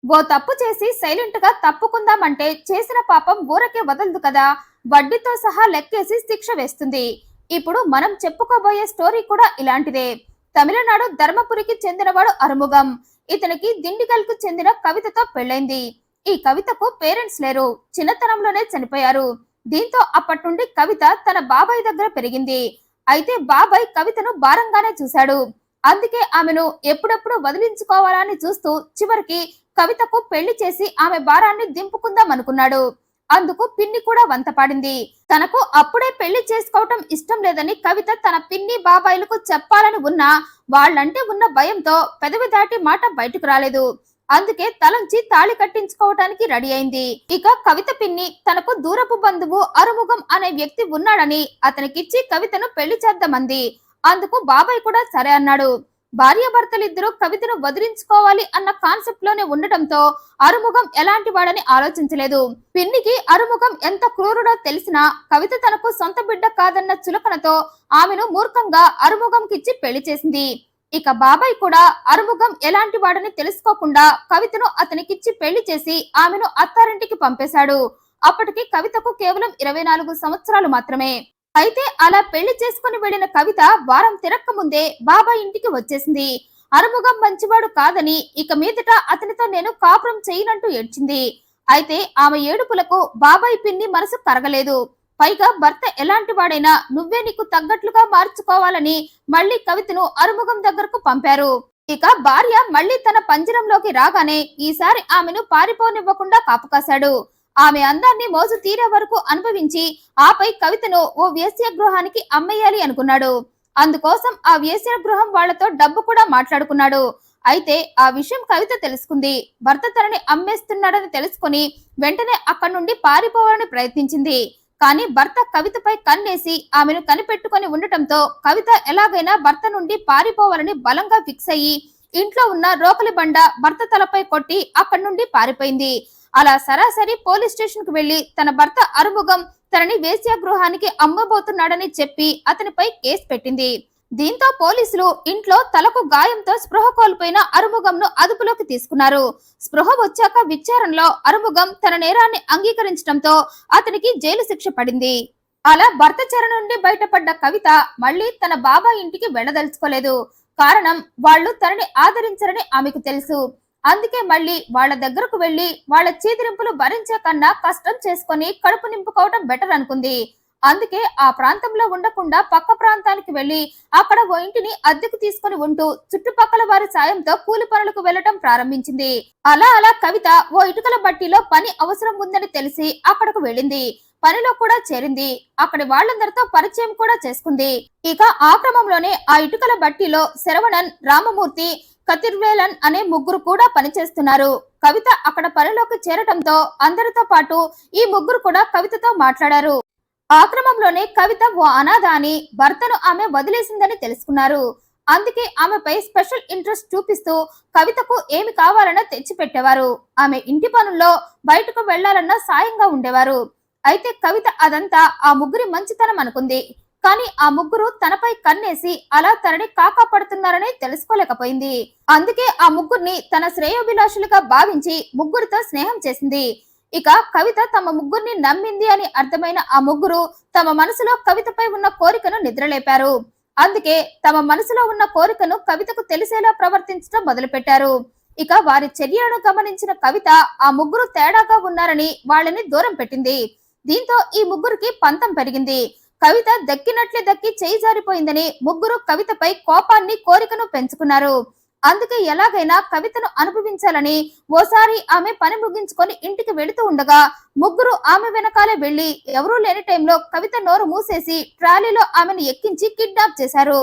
ఓ తప్పు చేసి సైలెంట్ గా తప్పుకుందామంటే చేసిన పాపం ఊరకే వదలదు కదా. వడ్డీతో సహా లెక్కేసి శిక్ష వేస్తుంది. ఇప్పుడు మనం చెప్పుకోబోయే స్టోరీ కూడా ఇలాంటిదే. తమిళనాడు ధర్మపురికి చెందినవాడు అరుముగం. ఇతనికి దిండిగల్ కు చెందిన కవితతో పెళ్ళైంది. ఈ కవితకు పేరెంట్స్ లేరు, చిన్నతనంలోనే చనిపోయారు. దీంతో అప్పటి నుండి కవిత తన బాబాయ్ దగ్గర పెరిగింది. అయితే బాబాయ్ కవితను భారంగానే చూశాడు. అందుకే ఆమెను ఎప్పుడెప్పుడు వదిలించుకోవాలని చూస్తూ చివరికి కవితకు పెళ్లి చేసి ఆమె భారాన్ని దింపుకుందాం అనుకున్నాడు. అందుకు పిన్ని కూడా వంతపాడింది. తనకు అప్పుడే పెళ్లి చేసుకోవటం ఇష్టం లేదని కవిత తన పిన్ని బాబాయిలకు చెప్పాలని ఉన్నా వాళ్ళంటే ఉన్న భయంతో పెదవి దాటి మాట బయటకు రాలేదు. అందుకే తలంచి తాళి కట్టించుకోవటానికి రెడీ అయింది. ఇక కవిత పిన్ని తనకు దూరపు బంధువు అరుముగం అనే వ్యక్తి ఉన్నాడని అతనికిచ్చి కవితను పెళ్లి చేద్దామంది. అందుకు బాబాయ్ కూడా సరే అన్నాడు. భార్యాభర్తలిద్దరూ కవితను వదిలించుకోవాలి అన్న కాన్సెప్ట్ లోనే ఉండటంతో అరుముగం ఎలాంటి వాడని ఆలోచించలేదు. పిన్నికి అరుముగం ఎంత క్రూరుడో తెలిసినా కవిత తనకు సొంత బిడ్డ కాదన్న చులకనతో ఆమెను మూర్ఖంగా అరుముగంకిచ్చి పెళ్లి చేసింది. ఇక బాబాయ్ కూడా అరుముగం ఎలాంటి వాడని తెలుసుకోకుండా కవితను అతనికిచ్చి పెళ్లి చేసి ఆమెను అత్తారింటికి పంపేశాడు. అప్పటికి కవితకు కేవలం 24 సంవత్సరాలు మాత్రమే. అయితే అలా పెళ్లి చేసుకుని వెళ్లిన కవిత వారం తిరక్క ముందే బాబాయ్ ఇంటికి వచ్చేసింది. అరుముగం మంచివాడు కాదని ఇక మీదట అతనితో నేను కాపురం చేయనంటూ ఏడ్చింది. అయితే ఆమె ఏడుపులకు బాబాయ్ పిన్ని మనసు కరగలేదు. పైగా భర్త ఎలాంటి వాడైనా నువ్వే నీకు తగ్గట్లుగా మార్చుకోవాలని మళ్లీ కవితను అరుముగం దగ్గరకు పంపారు. ఇక భార్య మళ్లీ తన పంజరంలోకి రాగానే ఈసారి ఆమెను పారిపోనివ్వకుండా కాపుకాశాడు. ఆమె అందాన్ని మోజు తీరే వరకు అనుభవించి ఆపై కవితను ఓ వేశ్య గృహానికి అమ్మేయాలి అనుకున్నాడు. అందుకోసం ఆ వేశ్య గృహం వాళ్లతో డబ్బు కూడా మాట్లాడుకున్నాడు. అయితే ఆ విషయం కవిత తెలుసుకుంది. భర్త తనని అమ్మేస్తున్నాడని తెలుసుకుని వెంటనే అక్కడి నుండి పారిపోవాలని ప్రయత్నించింది. కానీ భర్త కవితపై కన్నేసి ఆమెను కనిపెట్టుకుని ఉండటంతో కవిత ఎలాగైనా భర్త నుండి పారిపోవాలని బలంగా ఫిక్స్ అయ్యి ఇంట్లో ఉన్న రోకలి బండ భర్త తలపై కొట్టి అక్కడి నుండి పారిపోయింది. అలా సరాసరి పోలీస్ స్టేషన్ కు వెళ్లి తన భర్త అరుముగం తనని వేశ్య గృహానికి అమ్మబోతున్నాడని చెప్పి అతనిపై కేసు పెట్టింది. దీంతో పోలీసులు ఇంట్లో తలకు గాయంతో స్పృహ కోల్పోయిన అరుముగంను అదుపులోకి తీసుకున్నారు. స్పృహ వచ్చాక విచారణలో అరుముగం తన నేరాన్ని అంగీకరించడంతో అతనికి జైలు శిక్ష పడింది. అలా భర్త చెర నుండి బయటపడ్డ కవిత మళ్లీ తన బాబాయ్ ఇంటికి వెళ్లదలుచుకోలేదు. కారణం వాళ్ళు తనని ఆదరించరని ఆమెకు తెలుసు. అందుకే మళ్లీ వాళ్ళ దగ్గరకు వెళ్లి వాళ్ళ చీదిరింపులు భరించే కన్నా కష్టం చేసుకుని కడుపు నింపుకోవటం బెటర్ అనుకుంది. అందుకే ఆ ప్రాంతంలో ఉండకుండా పక్క ప్రాంతానికి వెళ్లి అక్కడ ఓ ఇంటిని అద్దెకు తీసుకుని ఉంటూ చుట్టుపక్కల వారి సాయంతో కూలి పనులకు వెళ్లటం ప్రారంభించింది. అలా కవిత ఓ ఇటుకల బట్టీలో పని అవసరం ఉందని తెలిసి అక్కడకు వెళ్ళింది. పనిలో కూడా చేరింది. అక్కడి వాళ్ళందరితో పరిచయం కూడా చేసుకుంది. ఇక ఆ క్రమంలోనే ఆ ఇటుకల బట్టీలో శరవణన్, రామమూర్తి, కతిర్వేలన్ అనే ముగ్గురు కూడా పనిచేస్తున్నారు. కవిత అక్కడ పనిలోకి చేరటంతో అందరితో పాటు ఈ ముగ్గురు కూడా కవితతో మాట్లాడారు. ఆ క్రమంలోనే కవిత ఓ అనాథ అని భర్తను ఆమె వదిలేసిందని తెలుసుకున్నారు. అందుకే ఆమెపై స్పెషల్ ఇంట్రెస్ట్ చూపిస్తూ కవితకు ఏమి కావాలన్నా తెచ్చిపెట్టేవారు. ఆమె ఇంటి పనుల్లో బయటకు వెళ్లాలన్నా సాయంగా ఉండేవారు. అయితే కవిత అదంతా ఆ ముగ్గురి మంచితనం అనుకుంది. కానీ ఆ ముగ్గురు తనపై కన్నేసి అలా తనని కాకాపడుతున్నారని తెలుసుకోలేకపోయింది. అందుకే ఆ ముగ్గురిని తన శ్రేయోభిలాషులుగా భావించి ముగ్గురితో స్నేహం చేసింది. ఇక కవిత తమ ముగ్గురిని నమ్మింది అని అర్థమైన ఆ ముగ్గురు తమ మనసులో కవితపై ఉన్న కోరికను నిద్రలేపారు. అందుకే తమ మనసులో ఉన్న కోరికను కవితకు తెలిసేలా ప్రవర్తించడం మొదలుపెట్టారు. ఇక వారి చర్యలను గమనించిన కవిత ఆ ముగ్గురు తేడాగా ఉన్నారని వాళ్ళని దూరం పెట్టింది. దీంతో ఈ ముగ్గురికి పంతం పెరిగింది. కవిత దక్కినట్లే దక్కి చేయి జారిపోయిందని ముగ్గురు కవితపై కోపాన్ని, కోరికను పెంచుకున్నారు. అందుకే ఎలాగైనా కవితను అనుభవించాలని ఓసారి ఆమె పని ముగించుకొని ఇంటికి వెళుతూ ఉండగా ముగ్గురు ఆమె వెనకాలే వెళ్లి ఎవరూ లేని టైంలో కవిత నోరు మూసేసి ట్రాలీలో ఆమెను ఎక్కించి కిడ్నాప్ చేశారు.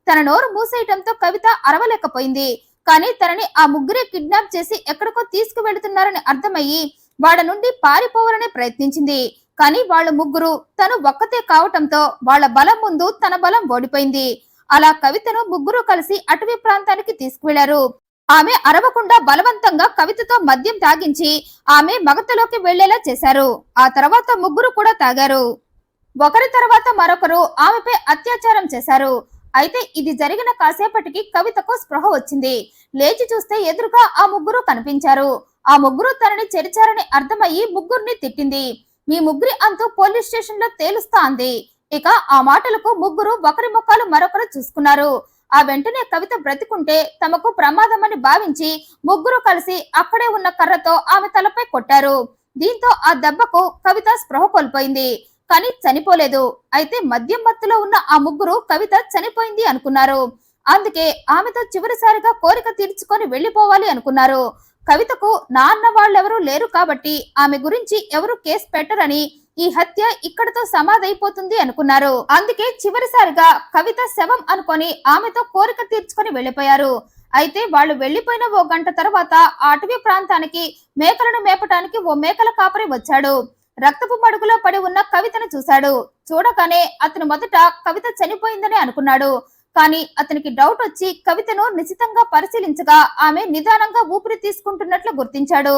తన నోరు మూసేయటంతో కవిత అరవలేకపోయింది. కానీ తనని ఆ ముగ్గురే కిడ్నాప్ చేసి ఎక్కడికో తీసుకువెళుతున్నారని అర్థమయ్యి వాళ్ళ నుండి పారిపోవాలని ప్రయత్నించింది. కానీ వాళ్ళ ముగ్గురు తను ఒక్కతే కావటంతో వాళ్ళ బలం ముందు తన బలం ఓడిపోయింది. అలా కవితను ముగ్గురు కలిసి అటవీ ప్రాంతానికి తీసుకువెళ్లారు. ఆమె అరవకుండా బలవంతంగా కవితతో మద్యం తాగించి ఆమె మగతలోకి వెళ్లేలా చేశారు. ఆ తర్వాత ముగ్గురు కూడా తాగారు. ఒకరి తర్వాత మరొకరు ఆమెపై అత్యాచారం చేశారు. అయితే ఇది జరిగిన కాసేపటికి కవితకు స్పృహ వచ్చింది. లేచి చూస్తే ఎదురుగా ఆ ముగ్గురు కనిపించారు. ఆ ముగ్గురు తనని చెరిచారని అర్థమయ్యి ముగ్గురిని తిట్టింది. మీ ముగ్గురి అంతు పోలీస్ స్టేషన్ లో తేలుస్తా అంది. ఇక ఆ మాటలకు ముగ్గురు ఒకరి ముఖాలు మరొకరు చూసుకున్నారు. ఆ వెంటనే కవిత బ్రతికుంటే తమకు ప్రమాదమని భావించి ముగ్గురు కలిసి అక్కడే ఉన్న కర్రతో ఆమె తలపై కొట్టారు. దీంతో ఆ దెబ్బకు కవిత స్పృహ కోల్పోయింది. కానీ చనిపోలేదు. అయితే మద్యం మత్తులో ఉన్న ఆ ముగ్గురు కవిత చనిపోయింది అనుకున్నారు. అందుకే ఆమెతో చివరిసారిగా కోరిక తీర్చుకొని వెళ్లిపోవాలి అనుకున్నారు. కవితకు నాన్న వాళ్ళెవరూ లేరు కాబట్టి ఆమె గురించి ఎవరు కేసు పెట్టరని, ఈ హత్య ఇక్కడతో సమాధైపోతుంది అనుకున్నారు. అందుకే చివరిసారిగా కవిత శవం అనుకొని ఆమెతో కోరిక తీర్చుకొని వెళ్లిపోయారు. అయితే వాళ్ళు వెళ్లిపోయిన ఓ గంట తర్వాత ఆ అటవీ ప్రాంతానికి మేకలను మేపటానికి ఓ మేకల కాపరి వచ్చాడు. రక్తపు మడుగులో పడి ఉన్న కవితను చూశాడు. చూడగానే అతను మొదట కవిత చనిపోయిందని అనుకున్నాడు. కానీ అతనికి డౌట్ వచ్చి కవితను నిశితంగా పరిశీలించగా ఆమె నిదానంగా ఊపిరి తీసుకుంటున్నట్లు గుర్తించాడు.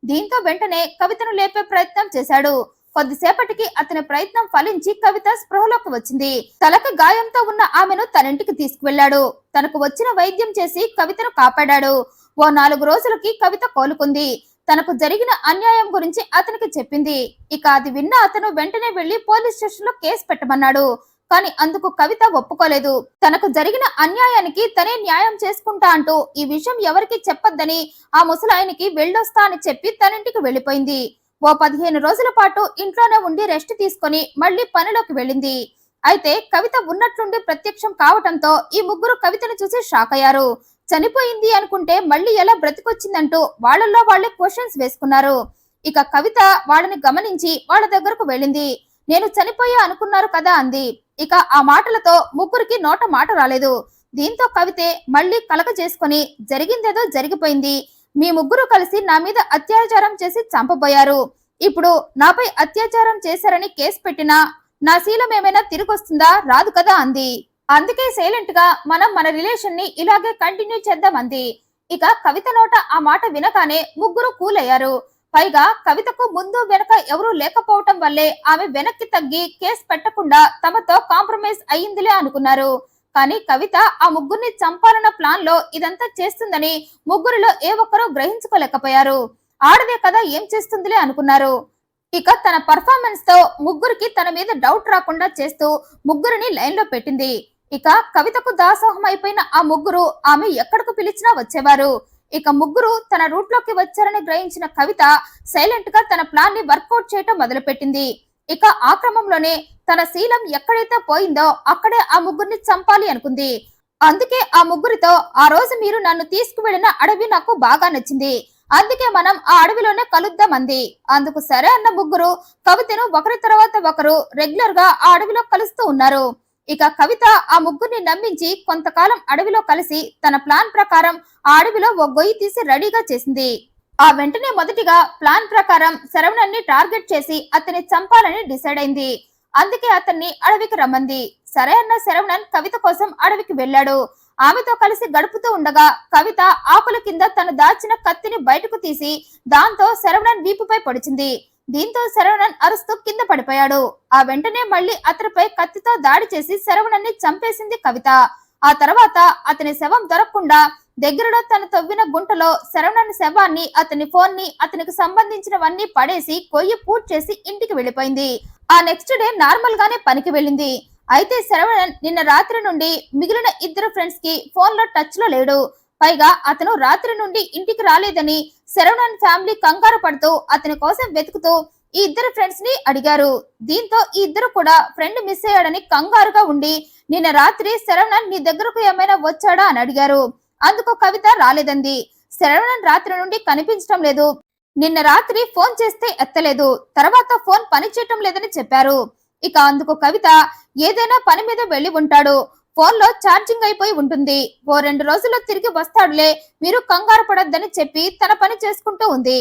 దీంతో వెంటనే కవితను లేపే ప్రయత్నం చేశాడు. కొద్దిసేపటికి అతని ప్రయత్నం ఫలించి కవిత స్పృహలోకి వచ్చింది. తలకు గాయంతో ఉన్న ఆమెను తన ఇంటికి తీసుకువెళ్లాడు. తనకు వచ్చిన వైద్యం చేసి కవితను కాపాడాడు. ఓ 4 రోజులకి కవిత కోలుకుంది. తనకు జరిగిన అన్యాయం గురించి అతనికి చెప్పింది. ఇక అది విన్న అతను వెంటనే వెళ్లి పోలీస్ స్టేషన్ లో కేసు పెట్టమన్నాడు. కానీ అందుకు కవిత ఒప్పుకోలేదు. తనకు జరిగిన అన్యాయానికి తనే న్యాయం చేసుకుంటా అంటూ ఈ విషయం ఎవరికి చెప్పొద్దని ఆ ముసలాయనికి వెళ్ళొస్తా అని చెప్పి తనింటికి వెళ్లిపోయింది. ఓ 15 రోజుల పాటు ఇంట్లోనే ఉండి రెస్ట్ తీసుకొని మళ్లీ పనిలోకి వెళ్ళింది. అయితే కవిత ఉన్నట్లుండి ప్రత్యక్షం కావటంతో ఈ ముగ్గురు కవితను చూసి షాక్ అయ్యారు. చనిపోయింది అనుకుంటే మళ్లీ ఎలా బ్రతికొచ్చిందంటూ వాళ్ళల్లో వాళ్లే క్వశ్చన్స్ వేసుకున్నారు. ఇక కవిత వాళ్ళని గమనించి వాళ్ళ దగ్గరకు వెళ్ళింది. నేను చనిపోయా అనుకున్నారు కదా అంది. ఇక ఆ మాటలతో ముగ్గురికి నోట మాట రాలేదు. దీంతో కవితే మళ్లీ కలక చేసుకుని జరిగిందేదో జరిగిపోయింది. మీ ముగ్గురు కలిసి నా మీద అత్యాచారం చేసి చంపబోయారు. ఇప్పుడు నాపై అత్యాచారం చేశారని కేసు పెట్టినా నా శీలం ఏమైనా తిరిగొస్తుందా? రాదు కదా అంది. అందుకే సైలెంట్ గా మనం మన రిలేషన్ ని ఇలాగే కంటిన్యూ చేద్దాం అంది. ఇక కవిత నోట ఆ మాట వినగానే ముగ్గురు కూల్ అయ్యారు. పైగా కవితకు ముందు వెనక ఎవరూ లేకపోవటం వల్లే ఆమె వెనక్కి తగ్గి కేసు పెట్టకుండా తమతో కాంప్రమైజ్ అయ్యిందిలే అనుకున్నారు. కానీ కవిత ఆ ముగ్గురిని చంపాలన్న ప్లాన్ లో ఇదంతా చేస్తుందని ముగ్గురిలో ఏ ఒక్కరూ గ్రహించుకోలేకపోయారు. ఆడదే కదా ఏం చేస్తుందిలే అనుకున్నారు. ఇక తన పర్ఫార్మెన్స్ తో ముగ్గురికి తన మీద డౌట్ రాకుండా చేస్తూ ముగ్గురిని లైన్ లో పెట్టింది. ఇక కవితకు దాసోహం అయిపోయిన ఆ ముగ్గురు ఆమె ఎక్కడకు పిలిచినా వచ్చేవారు. ఇక ముగ్గురు తన రూట్ లోకి వచ్చారని గ్రహించిన కవిత సైలెంట్ గా తన ప్లాన్ ని వర్కౌట్ చేయటం మొదలుపెట్టింది. ఇక ఆ క్రమంలోనే తన శీలం ఎక్కడైతే పోయిందో అక్కడే ఆ ముగ్గురిని చంపాలి అనుకుంది. అందుకే ఆ ముగ్గురితో ఆ రోజు మీరు నన్ను తీసుకువెళ్లిన అడవి నాకు బాగా నచ్చింది. అందుకే మనం ఆ అడవిలోనే కలుద్దాం అంది. అందుకు సరే అన్న ముగ్గురు కవితను ఒకరి తర్వాత ఒకరు రెగ్యులర్ గా ఆ అడవిలో కలుస్తూ ఉన్నారు. ఇక కవిత ఆ ముగ్గురిని నమ్మించి కొంతకాలం అడవిలో కలిసి తన ప్లాన్ ప్రకారం ఆ అడవిలో ఓ గొయ్యి తీసి రెడీగా చేసింది. ఆ వెంటనే మొదటిగా ప్లాన్ ప్రకారం శరవణన్ని టార్గెట్ చేసి అతన్ని చంపాలని డిసైడ్ అయింది. అందుకే అతన్ని అడవికి రమ్మంది. సరే అన్న శరవణన్ కవిత కోసం అడవికి వెళ్ళాడు. ఆమెతో కలిసి గడుపుతూ ఉండగా కవిత ఆకుల కింద తను దాచిన కత్తిని బయటకు తీసి దాంతో శరవణన్ వీపుపై పొడిచింది. దీంతో శరవణన్ అరుస్తూ కింద పడిపోయాడు. ఆ వెంటనే మళ్లీ అతనిపై కత్తితో దాడి చేసి శరవణన్ని చంపేసింది కవిత. ఆ తర్వాత అతని శవం దొరకకుండా దగ్గరలో తను తవ్విన గుంటలో శరవణన్ శవాన్ని, అతని ఫోన్ ని, అతనికి సంబంధించినవన్నీ పడేసి కొయ్యి పూర్తి చేసి ఇంటికి వెళ్లిపోయింది. ఆ నెక్స్ట్ డే నార్మల్ గానే పనికి వెళ్ళింది. అయితే శరవణన్ నిన్న రాత్రి నుండి మిగిలిన ఇద్దరు ఫ్రెండ్స్ కి ఫోన్ లో టచ్ లో లేడు. పైగా అతను రాత్రి నుండి ఇంటికి రాలేదని శరవణన్ ఫ్యామిలీ కంగారు పడుతూ అతని కోసం వెతుకుతూ ఈ ఇద్దరు ఫ్రెండ్స్ ని అడిగారు. దీంతో ఈ ఇద్దరు కూడా ఫ్రెండ్ మిస్ అయ్యాడని కంగారుగా ఉండి నిన్న రాత్రి శరవణన్ నీ దగ్గరకు ఏమైనా వచ్చాడా అని అడిగారు. అందుకు కవిత రాలేదంది. శరవణన్ రాత్రి నుండి కనిపించడం లేదు. నిన్న రాత్రి ఫోన్ చేస్తే ఎత్తలేదు. తర్వాత ఫోన్ పనిచేయటం లేదని చెప్పారు. ఇక అందుకు కవిత ఏదైనా పని మీద వెళ్లి ఉంటాడు. ఫోన్ లో ఛార్జింగ్ అయిపోయి ఉంటుంది. ఓ 2 రోజుల్లో తిరిగి వస్తాడులే, మీరు కంగారు పడొద్దని చెప్పి తన పని చేసుకుంటూ ఉంది.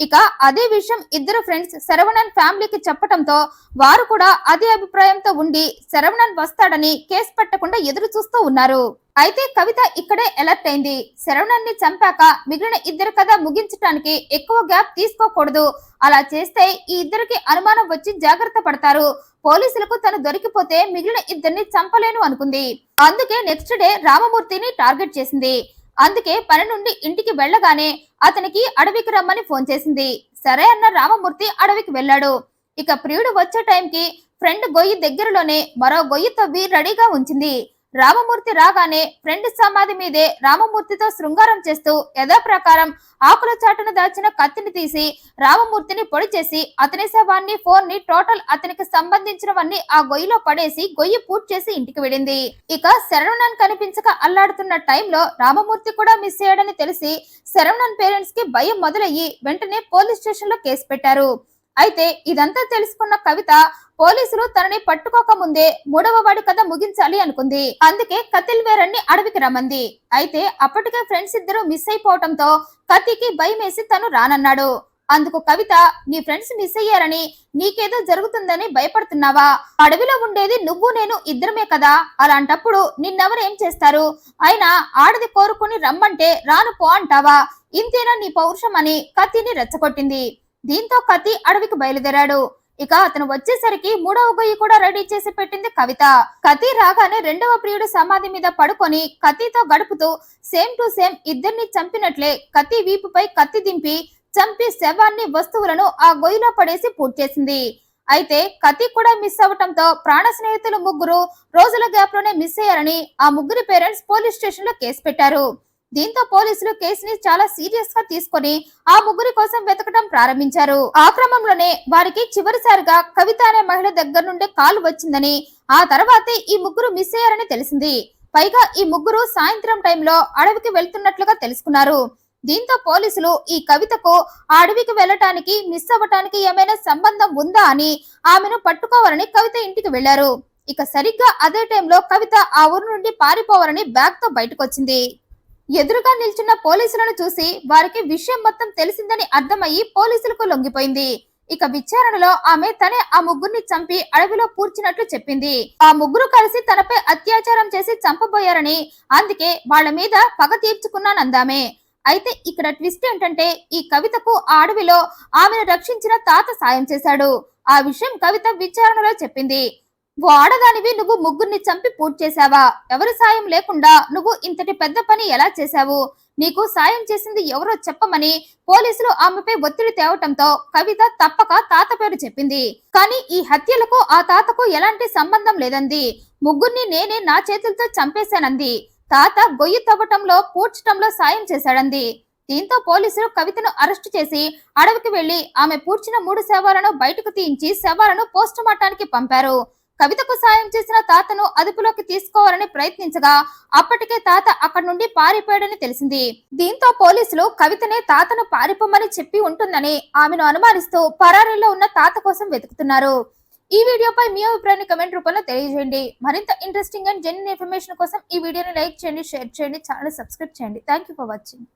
ఇక అదే విషయం ఇద్దరు ఫ్రెండ్స్ శరవణన్ ఫ్యామిలీకి చెప్పటంతో వారు కూడా అదే అభిప్రాయంతో ఉండి శరవణన్ వస్తాడని కేసు పెట్టకుండా ఎదురు చూస్తూ ఉన్నారు. అయితే కవిత ఇక్కడే అలర్ట్ అయింది. శరవణన్ ని చంపాక మిగిలిన ఇద్దరు కథ ముగించడానికి ఎక్కువ గ్యాప్ తీసుకోకూడదు. అలా చేస్తే ఈ ఇద్దరికి అనుమానం వచ్చి జాగ్రత్త పడతారు. పోలీసులకు తను దొరికిపోతే మిగిలిన ఇద్దరిని చంపలేను అనుకుంది. అందుకే నెక్స్ట్ డే రామమూర్తిని టార్గెట్ చేసింది. అందుకే పని నుండి ఇంటికి వెళ్ళగానే అతనికి అడవికి రమ్మని ఫోన్ చేసింది. సరే అన్న రామమూర్తి అడవికి వెళ్ళాడు. ఇక ప్రియుడు వచ్చే టైంకి ఫ్రెండ్ గొయ్యి దగ్గరలోనే మరో గొయ్యి తవ్వి రెడీగా ఉంచింది. రామమూర్తి రాగానే ఫ్రెండ్ సమాధి మీదే రామమూర్తితో శృంగారం చేస్తూ యథాప్రకారం ఆకుల చాటున దాచిన కత్తిని తీసి రామమూర్తిని పొడి చేసి అతని శవాన్ని ఫోన్ ని టోటల్ అతనికి సంబంధించినవన్నీ ఆ గొయ్యిలో పడేసి గొయ్యి పూర్తి చేసి ఇంటికి వెళ్ళింది. ఇక శరవణన్ కనిపించక అల్లాడుతున్న టైంలో రామమూర్తి కూడా మిస్ అయ్యాడని తెలిసి శరవణన్ పేరెంట్స్ కి భయం మొదలయ్యి వెంటనే పోలీస్ స్టేషన్ లో కేసు పెట్టారు. అయితే ఇదంతా తెలుసుకున్న కవిత పోలీసులు తనని పట్టుకోక ముందే మూడవ వాడి కథ ముగించాలి అనుకుంది. అందుకే కతిల్ వేరన్ని అడవికి రమ్మంది. అయితే అప్పటికే ఫ్రెండ్స్ ఇద్దరు మిస్ అయిపోవటంతో కతికి భయం వేసి తను రానన్నాడు. అందుకు కవిత, నీ ఫ్రెండ్స్ మిస్ అయ్యారని నీకేదో జరుగుతుందని భయపడుతున్నావా? అడవిలో ఉండేది నువ్వు నేను ఇద్దరమే కదా, అలాంటప్పుడు నిన్నెవరు ఏం చేస్తారు? అయినా ఆడది కోరుకుని రమ్మంటే రాను పో అంటావా? ఇంతేనా నీ పౌరుషం అని కతిని రెచ్చగొట్టింది. దీంతో కతి అడవికి బయలుదేరాడు. ఇక అతను వచ్చేసరికి మూడవ గొయ్యి కూడా రెడీ చేసి పెట్టింది కవిత. కతి రాగానే రెండవ ప్రియుడు సమాధి మీద పడుకొని కత్తితో గడుపుతూ సేమ్ టు సేమ్ ఇద్దరిని చంపినట్లే కత్తి వీపుపై కత్తి దింపి చంపి శవాన్ని వస్తువులను ఆ గొయ్యిలో పడేసి పూర్తి చేసింది. అయితే కతి కూడా మిస్ అవటంతో ప్రాణ స్నేహితులు ముగ్గురు రోజుల గ్యాప్ లోనే మిస్ అయ్యారని ఆ ముగ్గురి పేరెంట్స్ పోలీస్ స్టేషన్ లో కేసు పెట్టారు. దీంతో పోలీసులు కేసుని చాలా సీరియస్ గా తీసుకొని ఆ ముగ్గురి కోసం వెతకడం ప్రారంభించారు. ఆ క్రమంలోనే వారికి చివరిసారిగా కవిత అనే మహిళ దగ్గర నుండి కాల్ వచ్చిందని, ఆ తర్వాతే ఈ ముగ్గురు మిస్ అయ్యారని తెలిసింది. పైగా ఈ ముగ్గురు సాయంత్రం టైంలో అడవికి వెళ్తున్నట్లుగా తెలుసుకున్నారు. దీంతో పోలీసులు ఈ కవితకు ఆ అడవికి వెళ్ళటానికి మిస్ అవ్వటానికి ఏమైనా సంబంధం ఉందా అని ఆమెను పట్టుకోవాలని కవిత ఇంటికి వెళ్లారు. ఇక సరిగ్గా అదే టైంలో కవిత ఆ ఊరు నుండి పారిపోవాలని బ్యాగ్ తో బయటకు వచ్చింది. ఎదురుగా నిల్చున్న పోలీసులను చూసి వారికి విషయం మొత్తం తెలిసిందని అర్థమయ్యి పోలీసులకు లొంగిపోయింది. ఇక విచారణలో ఆమె తనే ఆ ముగ్గురిని చంపి అడవిలో పూడ్చినట్లు చెప్పింది. ఆ ముగ్గురు కలిసి తనపై అత్యాచారం చేసి చంపబోయారని, అందుకే వాళ్ళ మీద పగ తీర్చుకున్నానందామే. అయితే ఇక్కడ ట్విస్ట్ ఏంటంటే ఈ కవితకు ఆ అడవిలో ఆమెను రక్షించిన తాత సాయం చేశాడు. ఆ విషయం కవిత విచారణలో చెప్పింది. ఓ ఆడదానివి నువ్వు ముగ్గురిని చంపి పూర్తి చేశావా? ఎవరి సాయం లేకుండా నువ్వు ఇంతటి పెద్ద పని ఎలా చేశావు? నీకు సాయం చేసింది ఎవరో చెప్పమని పోలీసులు ఆమెపై ఒత్తిడి తేవటంతో కవిత తప్పక తాత పేరు చెప్పింది. కానీ ఈ హత్యలకు ఆ తాతకు ఎలాంటి సంబంధం లేదంది. ముగ్గురిని నేనే నా చేతులతో చంపేశానంది. తాత గొయ్యి తవ్వటంలో పూడ్చటంలో సాయం చేశాడంది. దీంతో పోలీసులు కవితను అరెస్టు చేసి అడవికి వెళ్లి ఆమె పూడ్చిన 3 శవాలను బయటకు తీయించి శవాలను పోస్ట్ మార్టానికి పంపారు. కవితకు సాయం చేసిన తాతను అదుపులోకి తీసుకోవాలని ప్రయత్నించగా అప్పటికే తాత అక్కడి నుండి పారిపోయాడని తెలిసింది. దీంతో పోలీసులు కవితనే తాతను పారిపోమని చెప్పి ఉంటుందని ఆమెను అనుమానిస్తూ పరారీలో ఉన్న తాత కోసం వెతుకుతున్నారు. ఈ వీడియోపై మీ అభిప్రాయాన్ని కమెంట్ రూపంలో తెలియజేయండి. మరింత ఇంట్రెస్టింగ్ అండ్ జెన్యూన్ ఇన్ఫర్మేషన్ కోసం ఈ వీడియోని లైక్ చేయండి, షేర్ చేయండి, ఛానల్ సబ్స్క్రైబ్ చేయండి. Thank you for watching.